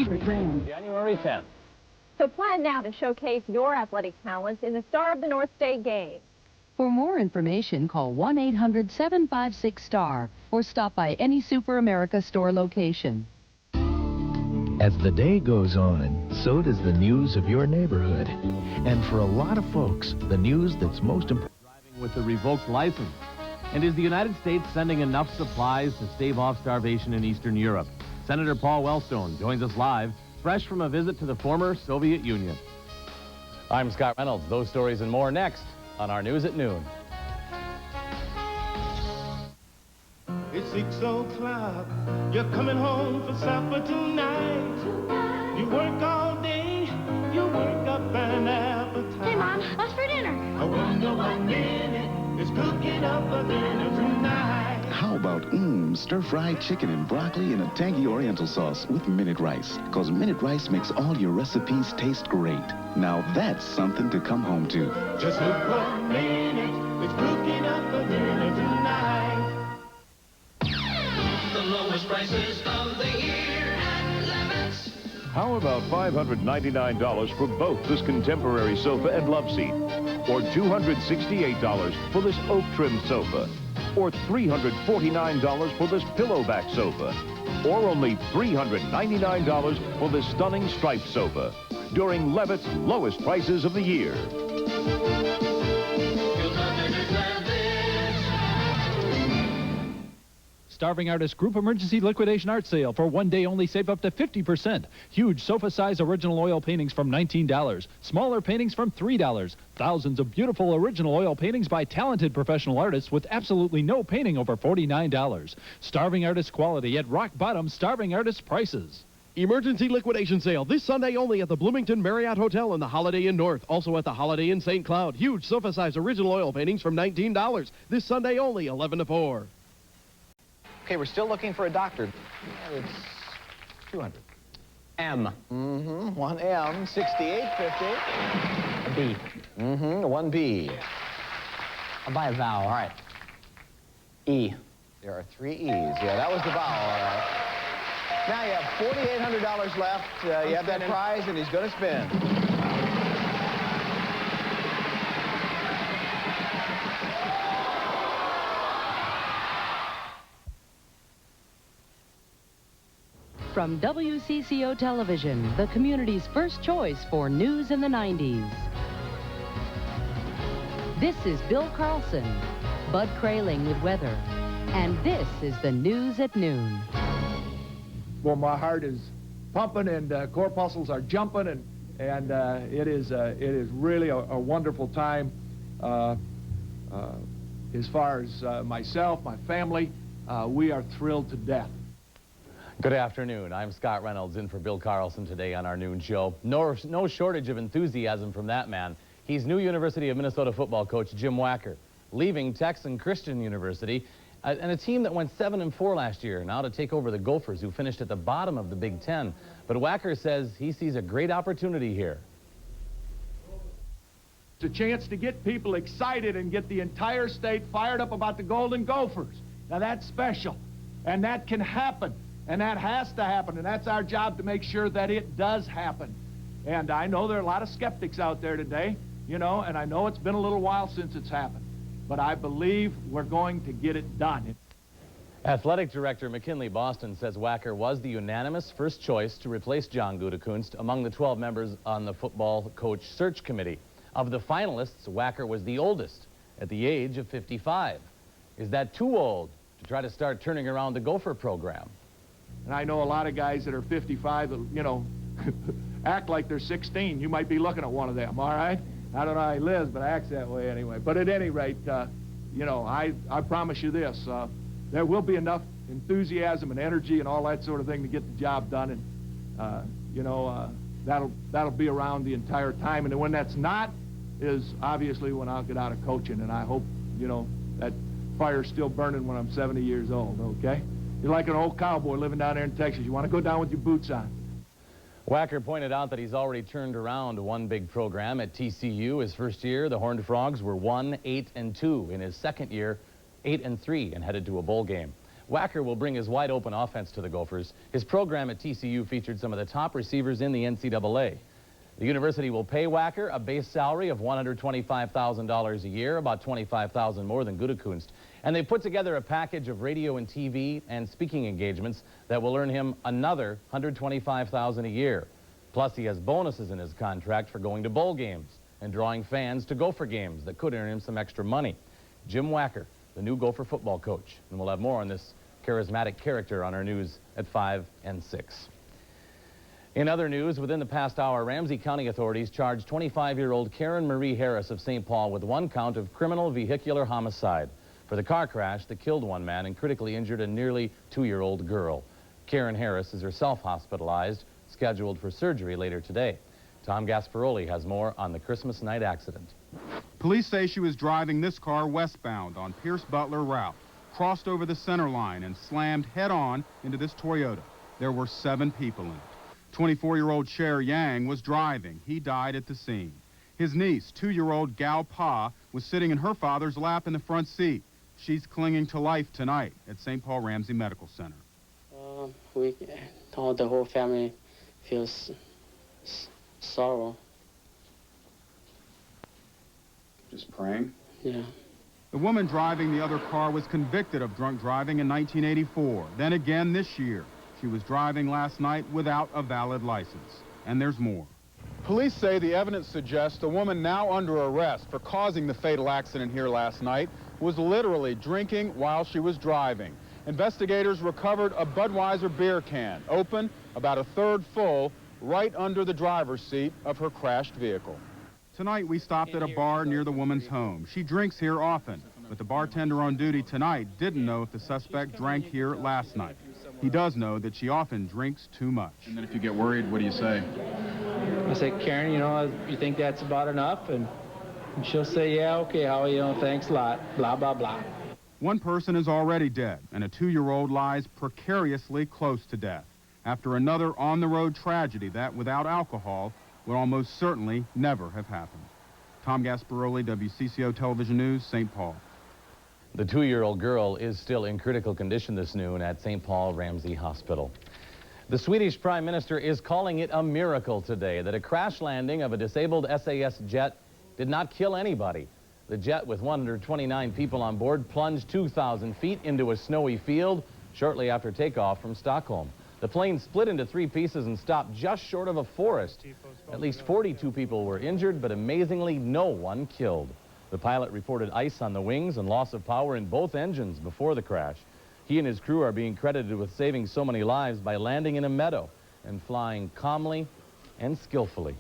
January 10th. So plan now to showcase your athletic talents in the Star of the North State game. For more information, call 1-800-756-STAR or stop by any Super America store location. As the day goes on, so does the news of your neighborhood. And for a lot of folks, the news that's most important... Driving with the revoked license. And is the United States sending enough supplies to stave off starvation in Eastern Europe? Senator Paul Wellstone joins us live, fresh from a visit to the former Soviet Union. I'm Scott Reynolds. Those stories and more next on our News at Noon. It's 6 o'clock. You're coming home for supper tonight. You work all day. You work up an appetite. Hey, Mom, what's for dinner? I wonder what minute is cooking up a dinner tonight. How about stir-fried chicken and broccoli in a tangy oriental sauce with minute rice? Because minute rice makes all your recipes taste great. Now that's something to come home to. Just look 1 minute. It's cooking up a dinner tonight. The lowest prices of the year at Levitt's. How about $599 for both this contemporary sofa and love seat? Or $268 for this oak trim sofa? Or $349 for this pillowback sofa? Or only $399 for this stunning striped sofa? During Levitt's lowest prices of the year. Starving Artist Group Emergency Liquidation Art Sale. For 1 day only, save up to 50%. Huge sofa-size original oil paintings from $19. Smaller paintings from $3. Thousands of beautiful original oil paintings by talented professional artists with absolutely no painting over $49. Starving Artist quality at rock-bottom Starving Artist prices. Emergency liquidation sale this Sunday only at the Bloomington Marriott Hotel in the Holiday Inn North. Also at the Holiday Inn St. Cloud. Huge sofa-size original oil paintings from $19. This Sunday only, 11 to 4. Okay, we're still looking for a doctor. It's 200. M. 1 M, 68.50. A B. 1 B. I'll buy a vowel. All right. E. There are 3 E's. Yeah, that was the vowel, all right. Now you have $4,800 left. You have that prize, and he's going to spin. From WCCO Television, the community's first choice for news in the 90s. This is Bill Carlson, Bud Kraling with weather, and this is the News at Noon. Well, my heart is pumping and corpuscles are jumping, and it is really a wonderful time. As far as myself, my family, we are thrilled to death. Good afternoon. I'm Scott Reynolds in for Bill Carlson today on our noon show. No shortage of enthusiasm from that man. He's new University of Minnesota football coach Jim Wacker, leaving Texan Christian University and a team that went 7-4 last year, now to take over the Gophers, who finished at the bottom of the Big Ten. But Wacker says he sees a great opportunity here. It's a chance to get people excited and get the entire state fired up about the Golden Gophers. Now that's special, and that can happen. And that has to happen, and that's our job to make sure that it does happen. And I know there are a lot of skeptics out there today, you know, and I know it's been a little while since it's happened. But I believe we're going to get it done. Athletic Director McKinley Boston says Wacker was the unanimous first choice to replace John Gutekunst among the 12 members on the football coach search committee. Of the finalists, Wacker was the oldest, at the age of 55. Is that too old to try to start turning around the Gopher program? And I know a lot of guys that are 55 that, you know, act like they're 16. You might be looking at one of them, all right? I don't know how he lives, but acts that way anyway. But at any rate, you know, I promise you this. There will be enough enthusiasm and energy and all that sort of thing to get the job done. And, you know, that'll be around the entire time. And when that's not is obviously when I'll get out of coaching. And I hope, you know, that fire's still burning when I'm 70 years old, okay? You're like an old cowboy living down there in Texas. You want to go down with your boots on. Wacker pointed out that he's already turned around one big program at TCU. His first year, the Horned Frogs were 1-8-2. In his second year, 8-3 and headed to a bowl game. Wacker will bring his wide-open offense to the Gophers. His program at TCU featured some of the top receivers in the NCAA. The university will pay Wacker a base salary of $125,000 a year, about $25,000 more than Gutekunst. And they put together a package of radio and TV and speaking engagements that will earn him another $125,000 a year. Plus, he has bonuses in his contract for going to bowl games and drawing fans to Gopher games that could earn him some extra money. Jim Wacker, the new Gopher football coach. And we'll have more on this charismatic character on our news at 5 and 6. In other news, within the past hour, Ramsey County authorities charged 25-year-old Karen Marie Harris of St. Paul with 1 count of criminal vehicular homicide for the car crash that killed 1 man and critically injured a nearly 2-year-old girl. Karen Harris is herself hospitalized, scheduled for surgery later today. Tom Gasparoli has more on the Christmas night accident. Police say she was driving this car westbound on Pierce Butler route, crossed over the center line and slammed head-on into this Toyota. There were 7 people in it. 24-year-old Cher Yang was driving. He died at the scene. His niece, 2-year-old Gao Pa, was sitting in her father's lap in the front seat. She's clinging to life tonight at St. Paul Ramsey Medical Center. The whole family feels sorrow. Just praying? Yeah. The woman driving the other car was convicted of drunk driving in 1984. Then again this year. She was driving last night without a valid license. And there's more. Police say the evidence suggests the woman now under arrest for causing the fatal accident here last night was literally drinking while she was driving. Investigators recovered a Budweiser beer can, open, about 1/3 full, right under the driver's seat of her crashed vehicle. Tonight we stopped at a bar near the woman's home. She drinks here often, but the bartender on duty tonight didn't know if the suspect drank here last night. He does know that she often drinks too much. And then if you get worried, what do you say? I say, Karen, you think that's about enough? And she'll say, yeah, okay, Howie, thanks a lot, blah, blah, blah. 1 person is already dead, and a 2-year-old lies precariously close to death after another on-the-road tragedy that, without alcohol, would almost certainly never have happened. Tom Gasparoli, WCCO Television News, St. Paul. The 2-year-old girl is still in critical condition this noon at St. Paul Ramsey Hospital. The Swedish Prime Minister is calling it a miracle today that a crash landing of a disabled SAS jet did not kill anybody. The jet, with 129 people on board, plunged 2,000 feet into a snowy field shortly after takeoff from Stockholm. The plane split into 3 pieces and stopped just short of a forest. At least 42 people were injured, but amazingly no one killed. The pilot reported ice on the wings and loss of power in both engines before the crash. He and his crew are being credited with saving so many lives by landing in a meadow and flying calmly and skillfully.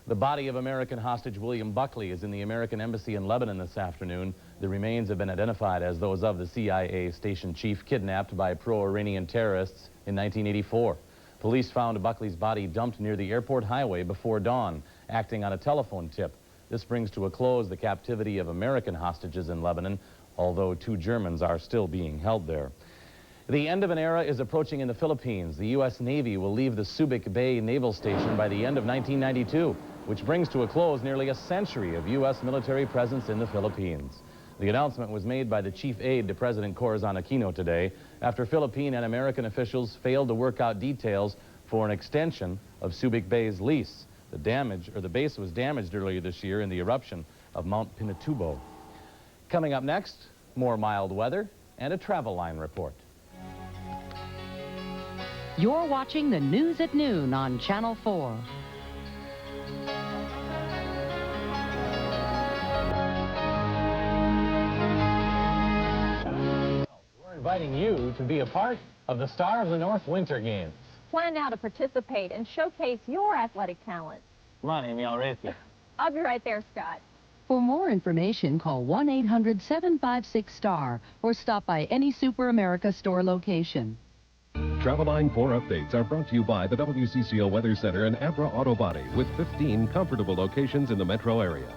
The body of American hostage William Buckley is in the American Embassy in Lebanon this afternoon. The remains have been identified as those of the CIA station chief kidnapped by pro-Iranian terrorists in 1984. Police found Buckley's body dumped near the airport highway before dawn, acting on a telephone tip. This brings to a close the captivity of American hostages in Lebanon, although 2 Germans are still being held there. The end of an era is approaching in the Philippines. The U.S. Navy will leave the Subic Bay Naval Station by the end of 1992, which brings to a close nearly a century of U.S. military presence in the Philippines. The announcement was made by the chief aide to President Corazon Aquino today after Philippine and American officials failed to work out details for an extension of Subic Bay's lease. The base was damaged earlier this year in the eruption of Mount Pinatubo. Coming up next, more mild weather and a travel line report. You're watching the News at Noon on Channel 4. We're inviting you to be a part of the Star of the North Winter Games. Plan now to participate and showcase your athletic talent. Come on, Amy, I'll race you. I'll be right there, Scott. For more information, call 1-800-756-STAR or stop by any Super America store location. Travel Line 4 updates are brought to you by the WCCO Weather Center and Abra Auto Body, with 15 comfortable locations in the metro area.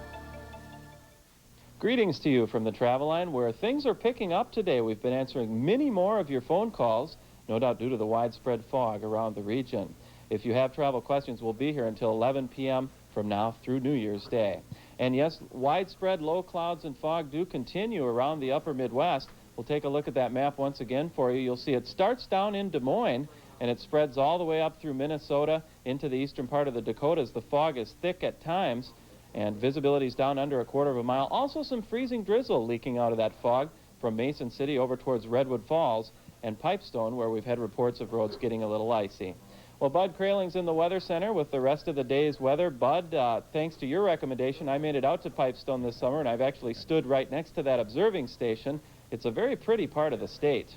Greetings to you from the Travel Line, where things are picking up today. We've been answering many more of your phone calls, no doubt due to the widespread fog around the region. If you have travel questions, we'll be here until 11 p.m. from now through New Year's Day. And yes, widespread low clouds and fog do continue around the upper Midwest, We'll take a look at that map once again for you. You'll see it starts down in Des Moines, and it spreads all the way up through Minnesota into the eastern part of the Dakotas. The fog is thick at times, and visibility is down under a quarter of a mile. Also some freezing drizzle leaking out of that fog from Mason City over towards Redwood Falls and Pipestone, where we've had reports of roads getting a little icy. Well, Bud Krayling's in the Weather Center with the rest of the day's weather. Bud, thanks to your recommendation, I made it out to Pipestone this summer, and I've actually stood right next to that observing station. It's a very pretty part of the state.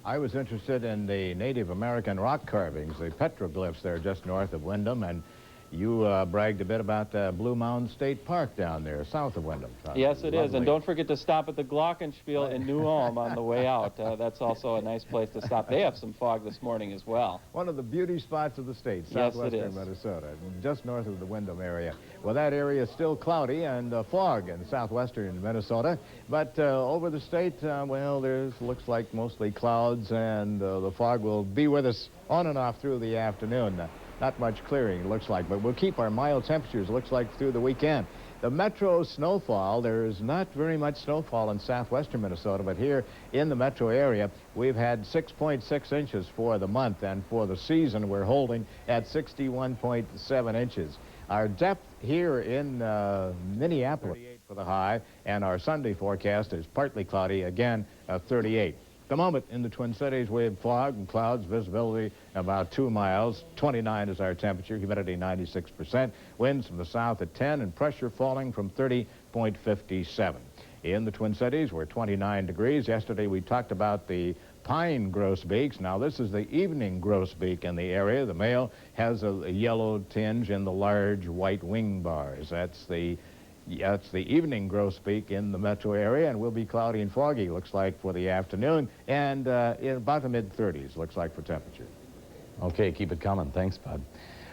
I was interested in the Native American rock carvings, the petroglyphs there just north of Windham, and you bragged a bit about Blue Mountain State Park down there, south of Windham. Yes, it is, and don't forget to stop at the Glockenspiel in New Ulm on the way out. That's also a nice place to stop. They have some fog this morning as well. One of the beauty spots of the state, yes, southwestern Minnesota, just north of the Windham area. Well, that area is still cloudy and fog in southwestern Minnesota, but over the state, well, looks like mostly clouds, and the fog will be with us on and off through the afternoon. Not much clearing, it looks like, but we'll keep our mild temperatures, looks like, through the weekend. The metro snowfall, there is not very much snowfall in southwestern Minnesota, but here in the metro area, we've had 6.6 inches for the month, and for the season, we're holding at 61.7 inches. Our depth here in Minneapolis for the high, and our Sunday forecast is partly cloudy, again, 38. At the moment in the Twin Cities, we have fog and clouds, visibility about 2 miles. 29 is our temperature, humidity 96%, winds from the south at 10, and pressure falling from 30.57. In the Twin Cities, we're 29 degrees. Yesterday, we talked about the pine grosbeaks. Now, this is the evening grosbeak in the area. The male has a yellow tinge in the large white wing bars. That's the evening grosbeak in the metro area, and will be cloudy and foggy, looks like, for the afternoon, and in about the mid-30s, looks like, for temperature. Okay, keep it coming. Thanks, Bud.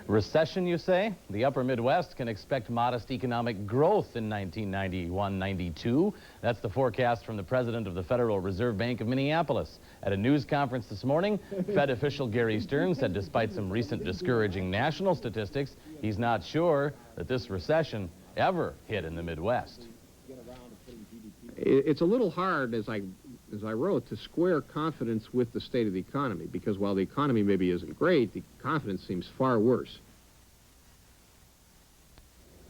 Recession, you say? The upper Midwest can expect modest economic growth in 1991-92. That's the forecast from the president of the Federal Reserve Bank of Minneapolis. At a news conference this morning, Fed official Gary Stern said despite some recent discouraging national statistics, he's not sure that this recession ever hit in the Midwest. It's a little hard, as I wrote, to square confidence with the state of the economy, because while the economy maybe isn't great, the confidence seems far worse.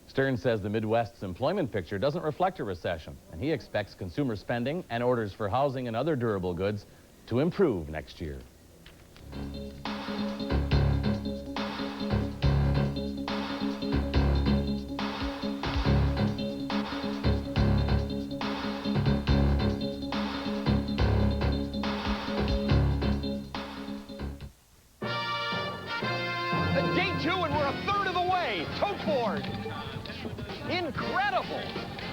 Stern says the Midwest's employment picture doesn't reflect a recession, and he expects consumer spending and orders for housing and other durable goods to improve next year. Incredible!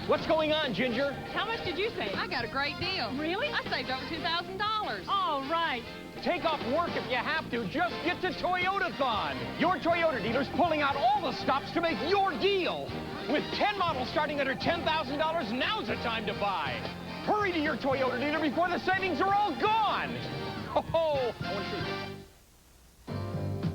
What's going on, Ginger? How much did you save? I got a great deal. Really? I saved over $2,000. All right. Take off work if you have to. Just get to Toyotathon. Your Toyota dealer's pulling out all the stops to make your deal. With 10 models starting under $10,000, now's the time to buy. Hurry to your Toyota dealer before the savings are all gone. Oh, I want to show you.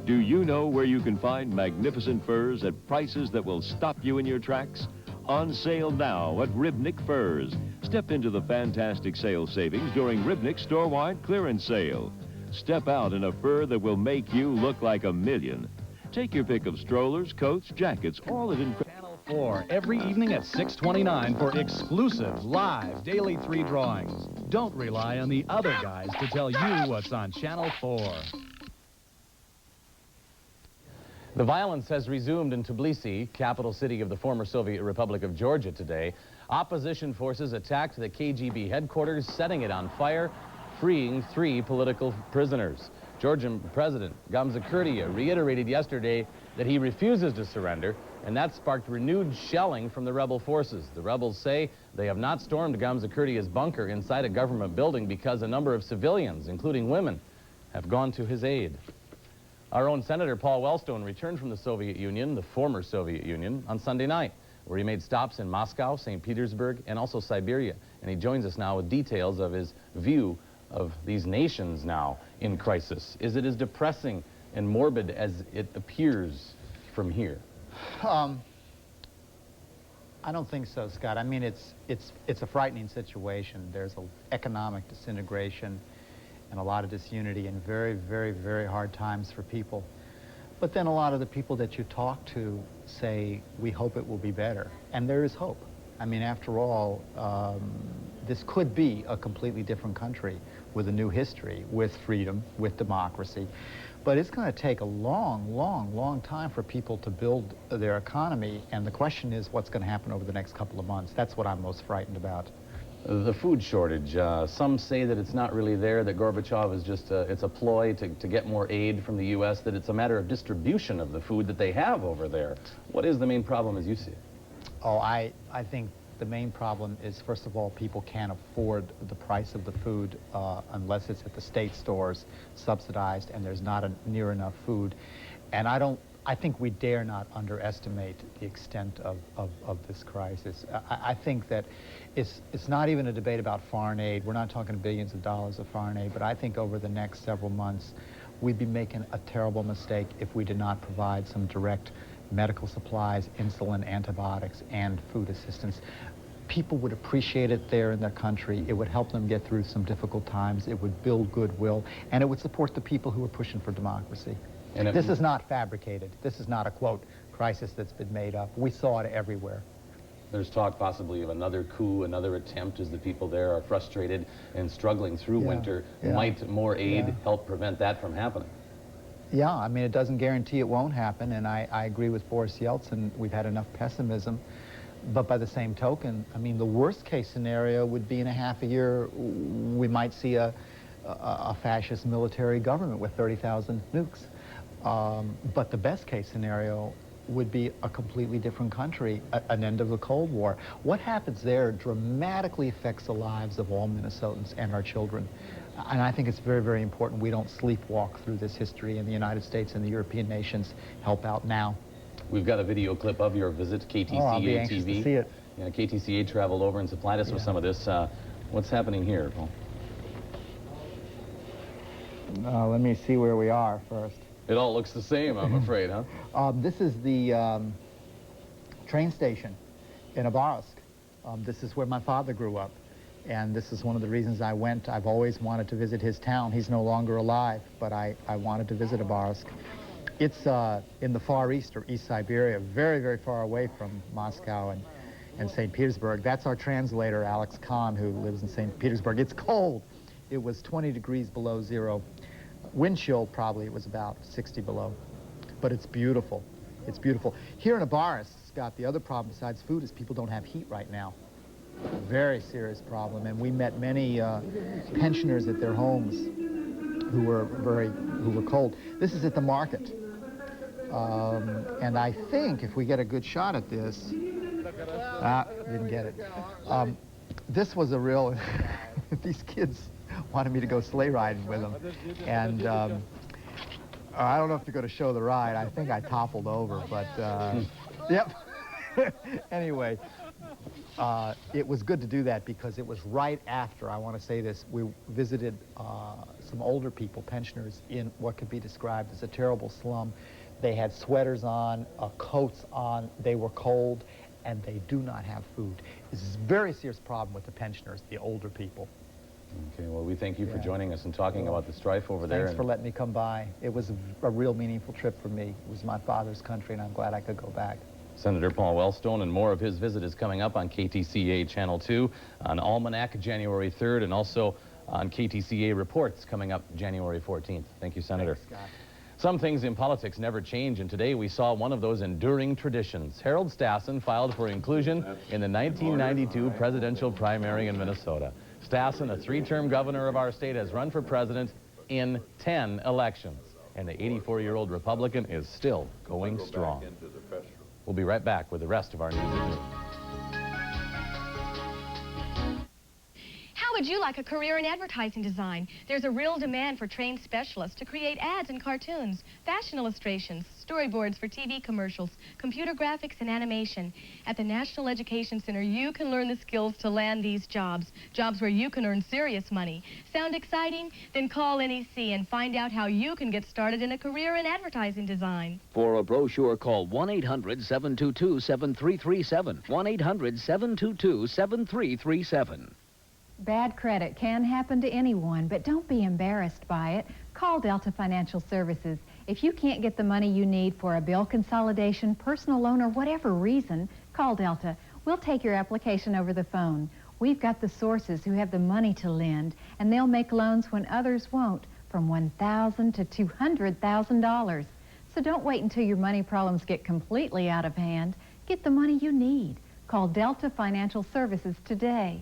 Do you know where you can find magnificent furs at prices that will stop you in your tracks? On sale now at Ribnick Furs. Step into the fantastic sales savings during Ribnick's store-wide clearance sale. Step out in a fur that will make you look like a million. Take your pick of strollers, coats, jackets, all at Channel 4 every evening at 6:29 for exclusive live daily 3 drawings. Don't rely on the other guys to tell you what's on Channel 4. The violence has resumed in Tbilisi, capital city of the former Soviet Republic of Georgia, today. Opposition forces attacked the KGB headquarters, setting it on fire, freeing 3 political prisoners. Georgian President Gamzakirtia reiterated yesterday that he refuses to surrender, and that sparked renewed shelling from the rebel forces. The rebels say they have not stormed Gamzakirtia's bunker inside a government building because a number of civilians, including women, have gone to his aid. Our own Senator Paul Wellstone returned from the Soviet Union, the former Soviet Union, on Sunday night, where he made stops in Moscow, St. Petersburg, and also Siberia. And he joins us now with details of his view of these nations now in crisis. Is it as depressing and morbid as it appears from here? I don't think so, Scott. I mean, it's a frightening situation. There's an economic disintegration and a lot of disunity and very, very, very hard times for people. But then a lot of the people that you talk to say, we hope it will be better. And there is hope. I mean, after all, this could be a completely different country with a new history, with freedom, with democracy. But it's going to take a long, long, long time for people to build their economy. And the question is what's going to happen over the next couple of months. That's what I'm most frightened about. The food shortage, some say that it's not really there, that Gorbachev is just, it's a ploy to get more aid from the U.S., that it's a matter of distribution of the food that they have over there. What is the main problem as you see it? Oh, I think the main problem is, first of all, people can't afford the price of the food unless it's at the state stores, subsidized, and there's not near enough food. And I think we dare not underestimate the extent of this crisis. I think that it's not even a debate about foreign aid. We're not talking billions of dollars of foreign aid, but I think over the next several months, we'd be making a terrible mistake if we did not provide some direct medical supplies, insulin, antibiotics, and food assistance. People would appreciate it there in their country. It would help them get through some difficult times. It would build goodwill, and it would support the people who are pushing for democracy. And this is not fabricated. This is not a, quote, crisis that's been made up. We saw it everywhere. There's talk possibly of another coup, another attempt, as the people there are frustrated and struggling through winter. Might more aid help prevent that from happening? Yeah, I mean, it doesn't guarantee it won't happen, and I agree with Boris Yeltsin. We've had enough pessimism. But by the same token, I mean, the worst case scenario would be in a half a year, we might see a fascist military government with 30,000 nukes. But the best case scenario would be a completely different country, an end of the Cold War. What happens there dramatically affects the lives of all Minnesotans and our children. And I think it's very, very important we don't sleepwalk through this history, and the United States and the European nations help out now. We've got a video clip of your visit to KTCA I'll be anxious TV. to see it. Yeah, KTCA traveled over and supplied us with some of this. What's happening here, Paul? Let me see where we are first. It all looks the same, I'm afraid, huh? This is the train station in Abarsk. This is where my father grew up. And this is one of the reasons I went. I've always wanted to visit his town. He's no longer alive, but I wanted to visit Abarsk. It's in the Far East, or East Siberia, very, very far away from Moscow and St. Petersburg. That's our translator, Alex Kahn, who lives in St. Petersburg. It's cold. It was 20 degrees below zero. Wind chill, probably, it was about 60 below. But it's beautiful. It's beautiful. Here in Abarsk, Scott, the other problem besides food is people don't have heat right now. Very serious problem. And we met many pensioners at their homes who were cold. This is at the market. And I think if we get a good shot at this, didn't get it. This was a real, these kids wanted me to go sleigh riding with them. And I don't know if you're going to show the ride. I think I toppled over, but yep. Anyway, it was good to do that because it was right after, I want to say this, we visited some older people, pensioners, in what could be described as a terrible slum. They had sweaters on, coats on, they were cold, and they do not have food. This is a very serious problem with the pensioners, the older people. Okay, well, we thank you for joining us and talking about the strife over there. Thanks for letting me come by. It was a real meaningful trip for me. It was my father's country, and I'm glad I could go back. Senator Paul Wellstone, and more of his visit is coming up on KTCA Channel 2, on Almanac January 3rd, and also on KTCA Reports coming up January 14th. Thank you, Senator. Thanks, Scott. Some things in politics never change, and today we saw one of those enduring traditions. Harold Stassen filed for inclusion in the 1992 presidential primary in Minnesota. Stassen, a three-term governor of our state, has run for president in 10 elections, and the 84-year-old Republican is still going strong. We'll be right back with the rest of our news at noon. How would you like a career in advertising design? There's a real demand for trained specialists to create ads and cartoons, fashion illustrations, storyboards for TV commercials, computer graphics, and animation. At the National Education Center, you can learn the skills to land these jobs, jobs where you can earn serious money. Sound exciting? Then call NEC and find out how you can get started in a career in advertising design. For a brochure, call 1-800-722-7337. 1-800-722-7337. Bad credit can happen to anyone, but don't be embarrassed by it. Call Delta Financial Services. If you can't get the money you need for a bill consolidation, personal loan, or whatever reason, call Delta. We'll take your application over the phone. We've got the sources who have the money to lend, and they'll make loans when others won't, from $1,000 to $200,000. So don't wait until your money problems get completely out of hand. Get the money you need. Call Delta Financial Services today.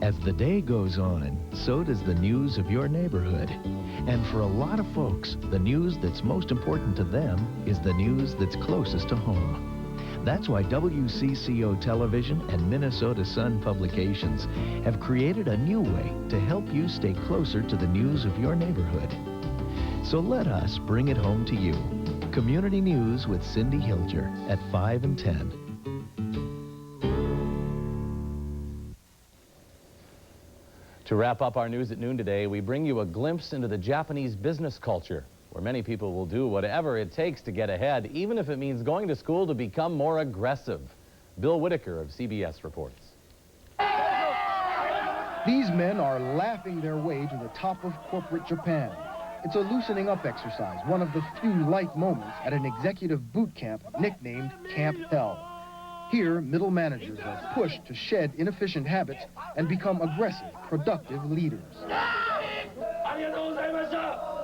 As the day goes on, so does the news of your neighborhood. And for a lot of folks, the news that's most important to them is the news that's closest to home. That's why WCCO Television and Minnesota Sun Publications have created a new way to help you stay closer to the news of your neighborhood. So let us bring it home to you. Community News with Cindy Hilger at 5 and 10. To wrap up our news at noon today, we bring you a glimpse into the Japanese business culture, where many people will do whatever it takes to get ahead, even if it means going to school to become more aggressive. Bill Whitaker of CBS reports. These men are laughing their way to the top of corporate Japan. It's a loosening up exercise, one of the few light moments at an executive boot camp nicknamed Camp Hell. Here, middle managers are pushed to shed inefficient habits and become aggressive, productive leaders.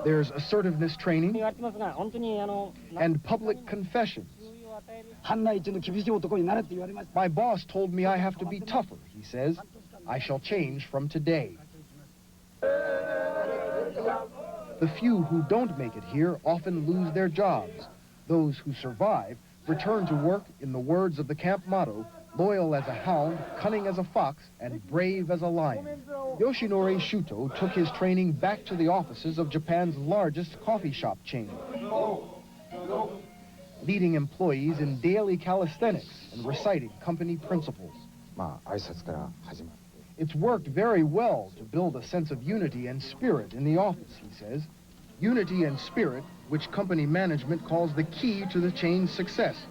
There's assertiveness training and public confessions. My boss told me I have to be tougher, he says. I shall change from today. The few who don't make it here often lose their jobs. Those who survive return to work in the words of the camp motto, loyal as a hound, cunning as a fox, and brave as a lion. Yoshinori Shuto took his training back to the offices of Japan's largest coffee shop chain, leading employees in daily calisthenics and reciting company principles. It's worked very well to build a sense of unity and spirit in the office, he says. Unity and spirit, which company management calls the key to the chain's success.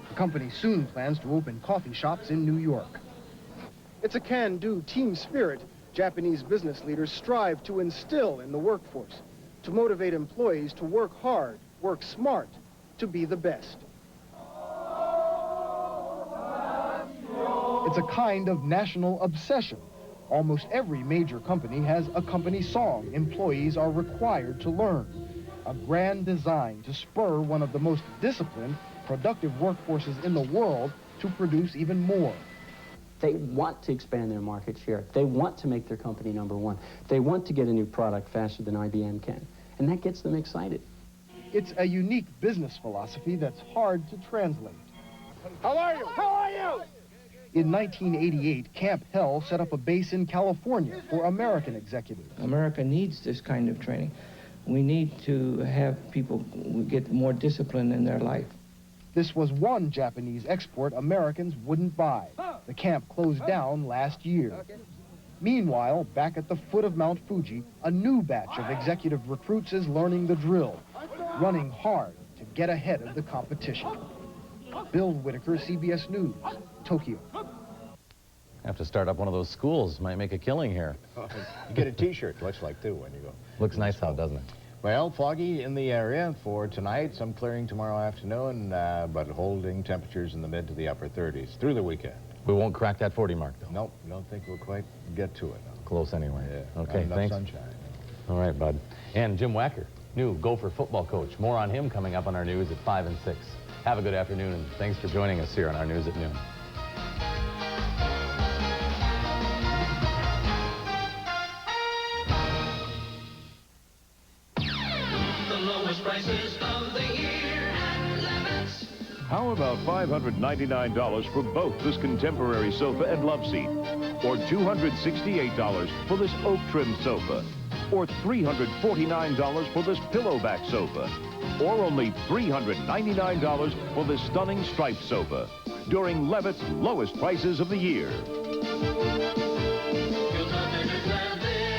The company soon plans to open coffee shops in New York. It's a can-do team spirit Japanese business leaders strive to instill in the workforce, to motivate employees to work hard, work smart, to be the best. It's a kind of national obsession. Almost every major company has a company song employees are required to learn. A grand design to spur one of the most disciplined, productive workforces in the world to produce even more. They want to expand their market share. They want to make their company #1. They want to get a new product faster than IBM can. And that gets them excited. It's a unique business philosophy that's hard to translate. How are you? How are you? In 1988, Camp Hell set up a base in California for American executives. America needs this kind of training. We need to have people get more discipline in their life. This was one Japanese export Americans wouldn't buy. The camp closed down last year. Meanwhile, back at the foot of Mount Fuji, a new batch of executive recruits is learning the drill, running hard to get ahead of the competition. Bill Whitaker, CBS News, Tokyo. Have to start up one of those schools. Might make a killing here. You get a T-shirt, looks like, too, when you go. Looks nice out, doesn't it? Well, foggy in the area for tonight, some clearing tomorrow afternoon, but holding temperatures in the mid to the upper 30s through the weekend. We won't crack that 40 mark, though. Nope, don't think we'll quite get to it. Close anyway. Yeah. Okay, Not enough thanks. sunshine. All right, bud. And Jim Wacker. new Gopher football coach. More on him coming up on our news at 5 and 6. Have a good afternoon, and thanks for joining us here on our News at Noon. The lowest prices of the year at Levitt's. How about $599 for both this contemporary sofa and love seat? Or $268 for this oak trim sofa? Or $349 for this pillowback sofa? Or only $399 for this stunning striped sofa? During Levitt's lowest prices of the year.